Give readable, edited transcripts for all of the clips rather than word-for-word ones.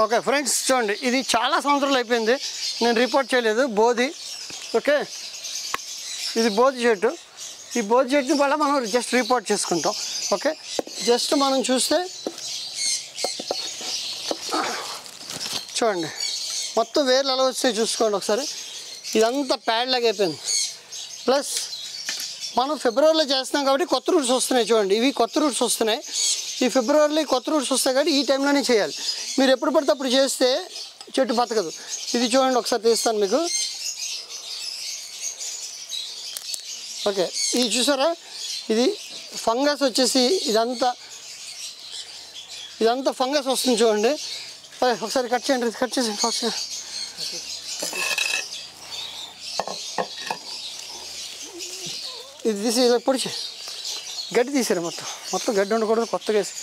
Okay friends చూడండి, ఇది చాలా సంవత్సరాలు అయిపోయింది, నేను రిపోర్ట్ చేయలేదు. బోధి, ఓకే, ఇది బోధి చెట్టు. ఈ బోధి చెట్టుని వల్ల మనం జస్ట్ రిపోర్ట్ చేసుకుంటాం. ఓకే, జస్ట్ మనం చూస్తే చూడండి మొత్తం వేర్లు ఎలా వస్తాయి చూసుకోండి ఒకసారి. ఇదంతా ప్యాడ్ లాగా అయిపోయింది. ప్లస్ మనం ఫిబ్రవరిలో చేస్తున్నాం కాబట్టి కొత్త రూట్స్ వస్తున్నాయి. చూడండి, ఇవి కొత్త రూట్స్ వస్తున్నాయి. ఈ ఫిబ్రవరిలో కొత్త రూట్స్ వస్తాయి కాబట్టి ఈ టైంలోనే చేయాలి. మీరు ఎప్పుడు పడితే అప్పుడు చేస్తే చెట్టు బతకదు. ఇది చూడండి, ఒకసారి తీస్తాను మీకు. ఓకే, ఇది చూసారా, ఇది ఫంగస్ వచ్చేసి ఇదంతా ఫంగస్ వస్తుంది చూడండి. ఒకసారి కట్ చేయండి, కట్ చేసేయండి ఫాస్ట్గా. ఇది తీసి ఇలా పొడిచి గడ్డి తీసారు, మొత్తం గడ్డి ఉండకూడదు, కొత్తగా వేసి.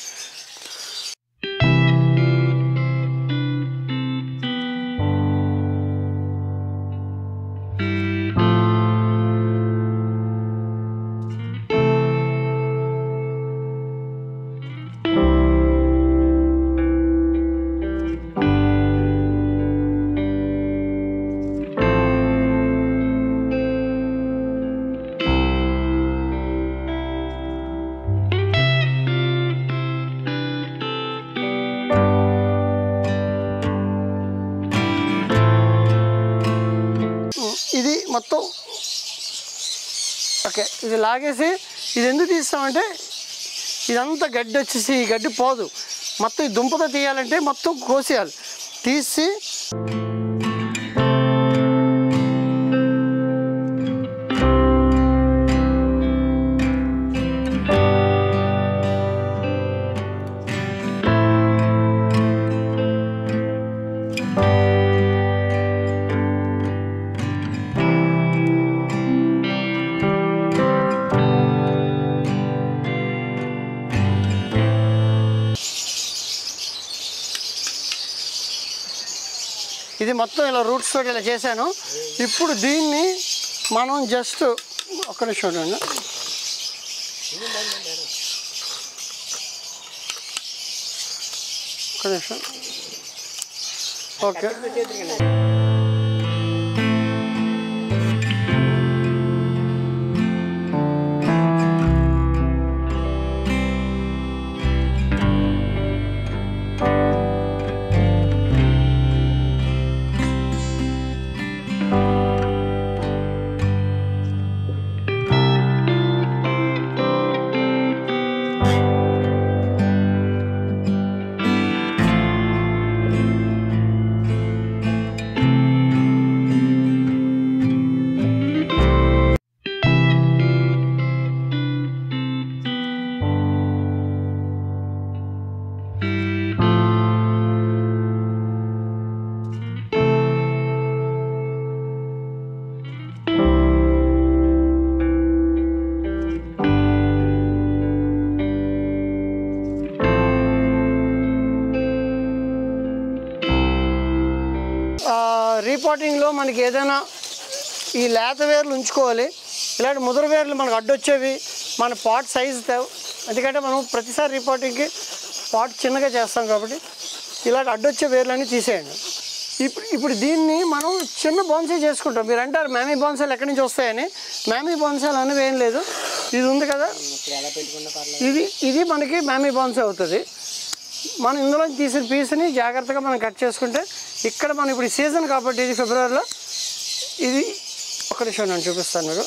ఇది మొత్తం ఓకే, ఇది లాగేసి ఇది ఎందుకు తీస్తామంటే ఇదంతా గడ్డి వచ్చేసి ఈ గడ్డి పోదు. మొత్తం ఈ దుంపతో తీయాలంటే మొత్తం కోసేయాలి. తీసి ఇది మొత్తం ఇలా రూట్స్ తోటి ఇలా చేశాను. ఇప్పుడు దీన్ని మనం జస్ట్ ఒక్క నిమిషం చూడండి. ఒక్క నిమిషం. ఓకే, రీపాటింగ్లో మనకి ఏదైనా ఈ లేత వేర్లు ఉంచుకోవాలి. ఇలాంటి ముదురు వేర్లు మనకు అడ్డొచ్చేవి మన పాట్ సైజు, ఎందుకంటే మనం ప్రతిసారి రీపాటింగ్కి పాట్ చిన్నగా చేస్తాం కాబట్టి ఇలాంటి అడ్డొచ్చే వేర్లన్నీ తీసేయండి. ఇప్పుడు దీన్ని మనం చిన్న బోన్సై చేసుకుంటాం. మీరు అంటారు మ్యామీ బోన్సాలు ఎక్కడి నుంచి వస్తాయని. మ్యామీ బోన్సాలు అనేవి ఏం లేదు, ఇది ఉంది కదా, ఇది మనకి మ్యామీ బోన్సై అవుతుంది. మనం ఇందులో తీసిన పీస్ని జాగ్రత్తగా మనం కట్ చేసుకుంటే ఇక్కడ మనం ఇప్పుడు సీజన్ కాబట్టి ఇది ఫిబ్రవరిలో, ఇది ఒక నిమిషం నేను చూపిస్తాను మీకు.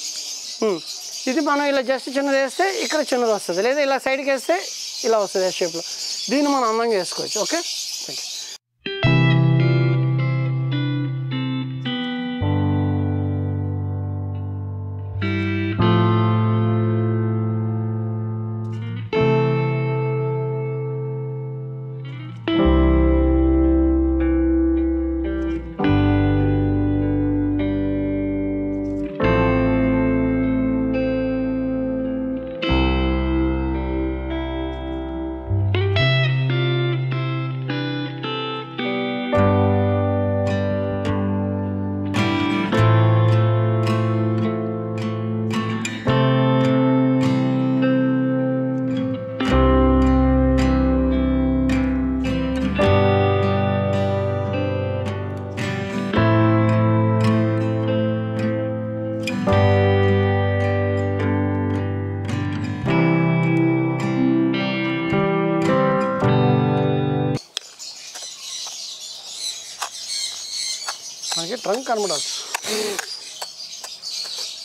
ఇది మనం ఇలా జస్ట్ చిన్నది వేస్తే ఇక్కడ చిన్నది వస్తుంది, లేదా ఇలా సైడ్కి వేస్తే ఇలా వస్తుంది ఆ షేప్లో. దీన్ని మనం అందంగా వేసుకోవచ్చు. Okay, thank you. ట్రంక్ కనబడాలి.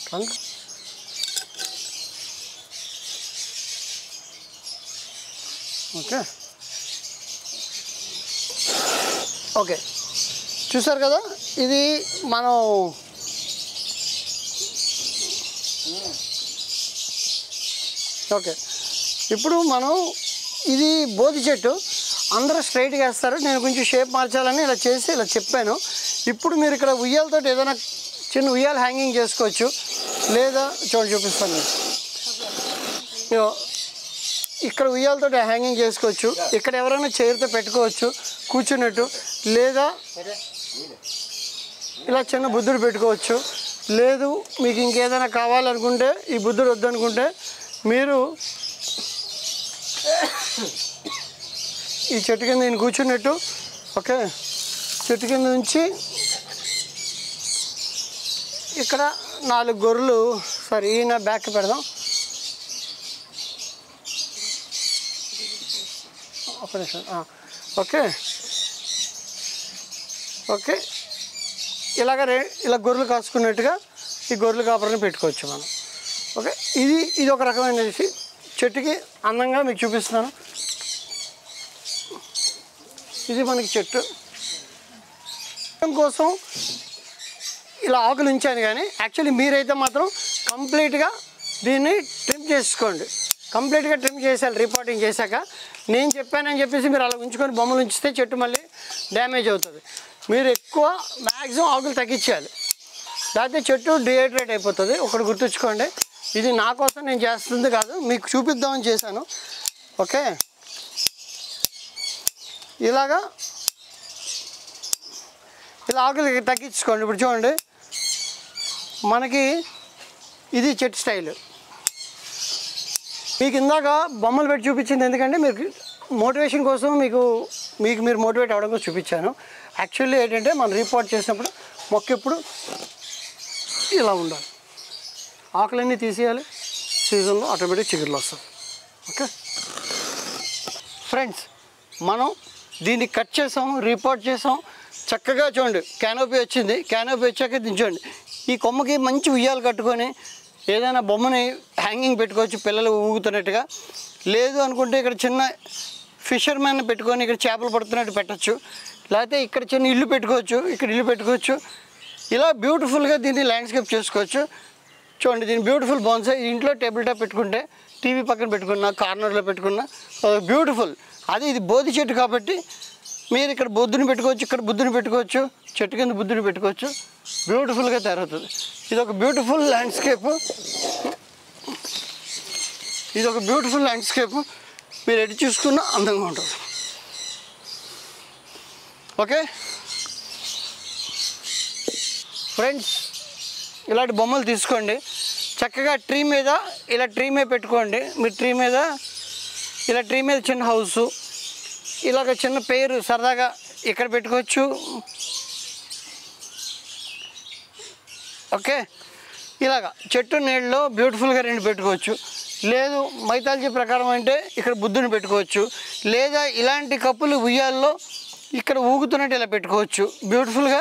ట్రంక్ ఓకే ఓకే చూసారు కదా, ఇది మనం ఓకే. ఇప్పుడు మనం ఇది బోధి చెట్టు అందరూ స్ట్రైట్గా వేస్తారు, నేను కొంచెం షేప్ మార్చాలని ఇలా చేసి ఇలా చెప్పాను. ఇప్పుడు మీరు ఇక్కడ ఉయ్యాలతో ఏదైనా చిన్న ఉయ్యాల హ్యాంగింగ్ చేసుకోవచ్చు, లేదా చూపిస్తాను. ఇక్కడ ఉయ్యాలతో హ్యాంగింగ్ చేసుకోవచ్చు, ఇక్కడ ఎవరైనా చైర్తో పెట్టుకోవచ్చు కూర్చున్నట్టు, లేదా ఇలా చిన్న బుద్ధుడు పెట్టుకోవచ్చు. లేదు మీకు ఇంకేదైనా కావాలనుకుంటే, ఈ బుద్ధుడు వద్దనుకుంటే మీరు ఈ చెట్టు కింద నేను కూర్చున్నట్టు, ఓకే, చెట్టు కింద నుంచి ఇక్కడ 4 గొర్రెలు, సారీ ఈయన బ్యాక్ పెడదాం, ఒక నిమిషం, ఓకే ఓకే. ఇలా గొర్రెలు కాసుకున్నట్టుగా ఈ గొర్రెల కాపరిని పెట్టుకోవచ్చు మనం. ఓకే, ఇది ఒక రకమైన చెట్టుకి అందంగా మీకు చూపిస్తున్నాను. ఇది మనకి చెట్టు కోసం ఇలా ఆకులు ఉంచాను, కానీ యాక్చువల్లీ మీరైతే మాత్రం కంప్లీట్గా దీన్ని ట్రిమ్ చేసుకోండి. కంప్లీట్గా ట్రిమ్ చేసేయాలి రిపోర్టింగ్ చేశాక. నేను చెప్పానని చెప్పేసి మీరు అలా ఉంచుకొని బొమ్మలు ఉంచితే చెట్టు మళ్ళీ డ్యామేజ్ అవుతుంది. మీరు ఎక్కువ మ్యాక్సిమం ఆకులు తగ్గించాలి, లేకపోతే చెట్టు డిహైడ్రేట్ అయిపోతుంది. ఒకటి గుర్తుంచుకోండి, ఇది నా కోసం నేను చేస్తుంది కాదు, మీకు చూపిద్దామని చేశాను. ఓకే, ఇలా ఆకులు తగ్గించుకోండి. ఇప్పుడు చూడండి, మనకి ఇది చెట్టు స్టైల్. మీకు ఇందాక బొమ్మలు పెట్టి చూపించింది ఎందుకంటే మీకు మోటివేషన్ కోసం, మీకు మీరు మోటివేట్ అవ్వడం కోసం చూపించాను. యాక్చువల్లీ ఏంటంటే మనం రిపోర్ట్ చేసినప్పుడు మొక్క ఎప్పుడు ఇలా ఉండాలి, ఆకులన్నీ తీసేయాలి, సీజన్లో ఆటోమేటిక్ చిగురులు వస్తాయి. ఓకే ఫ్రెండ్స్, మనం దీన్ని కట్ చేసాం, రిపోర్ట్ చేసాం, చక్కగా చూడండి క్యానోపీ వచ్చింది. క్యానోపీ వచ్చాక దించండి. ఈ కొమ్మకి మంచి ఉయ్యాలు కట్టుకొని ఏదైనా బొమ్మని హ్యాంగింగ్ పెట్టుకోవచ్చు పిల్లలు ఊగుతున్నట్టుగా. లేదు అనుకుంటే ఇక్కడ చిన్న ఫిషర్మెన్ పెట్టుకొని ఇక్కడ చేపలు పడుతున్నట్టు పెట్టచ్చు, లేకపోతే ఇక్కడ చిన్న ఇల్లు పెట్టుకోవచ్చు, ఇక్కడ ఇల్లు పెట్టుకోవచ్చు. ఇలా బ్యూటిఫుల్గా దీన్ని ల్యాండ్స్కేప్ చేసుకోవచ్చు. చూడండి, దీన్ని బ్యూటిఫుల్ బోన్సాయ్ ఇంట్లో టేబుల్ టాప్ పెట్టుకుంటే, టీవీ పక్కన పెట్టుకున్నా, కార్నర్లో పెట్టుకున్నా బ్యూటిఫుల్. ఇది బోధి చెట్టు కాబట్టి మీరు ఇక్కడ బుద్ధుని పెట్టుకోవచ్చు, ఇక్కడ బుద్ధుని పెట్టుకోవచ్చు, చెట్టు కింద బుద్ధుని పెట్టుకోవచ్చు. బ్యూటిఫుల్గా తయారవుతుంది. ఇది ఒక బ్యూటిఫుల్ ల్యాండ్స్కేప్. మీరు ఎటు చూసుకున్నా అందంగా ఉంటుంది. ఓకే ఫ్రెండ్స్, ఇలాంటి బొమ్మలు తీసుకోండి, చక్కగా ట్రీ మీద పెట్టుకోండి. మీరు ట్రీ మీద చిన్న హౌసు, ఇలాగ చిన్న పేరు సరదాగా ఇక్కడ పెట్టుకోవచ్చు. ఓకే, ఇలాగ చెట్టు నీళ్ళలో బ్యూటిఫుల్గా 2 పెట్టుకోవచ్చు. లేదు మైథాలజీ ప్రకారం అంటే ఇక్కడ బుద్ధుని పెట్టుకోవచ్చు, లేదా ఇలాంటి కప్పులు ఉయ్యాల్లో ఇక్కడ ఊగుతున్నట్టు ఇలా పెట్టుకోవచ్చు. బ్యూటిఫుల్గా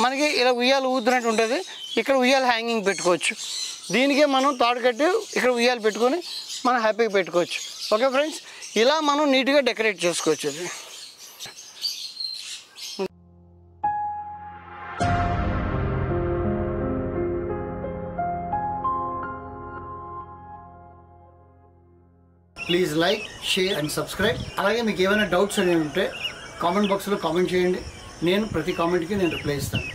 మనకి ఇలా ఉయ్యాలు ఊగుతున్నట్టు ఉంటుంది. ఇక్కడ ఉయ్యాల హ్యాంగింగ్ పెట్టుకోవచ్చు. దీనికే మనం తాడు కట్టి ఇక్కడ ఉయ్యాలు పెట్టుకొని మనం హ్యాపీగా పెట్టుకోవచ్చు. ఓకే ఫ్రెండ్స్, ఇలా మనం నీట్గా డెకరేట్ చేసుకోవచ్చు. అది please like, share and subscribe. అలాగే మీకు ఏమైనా డౌట్స్ అనేవి ఉంటే కామెంట్ బాక్స్లో కామెంట్ చేయండి. నేను ప్రతి కామెంట్కి రిప్లై ఇస్తాను.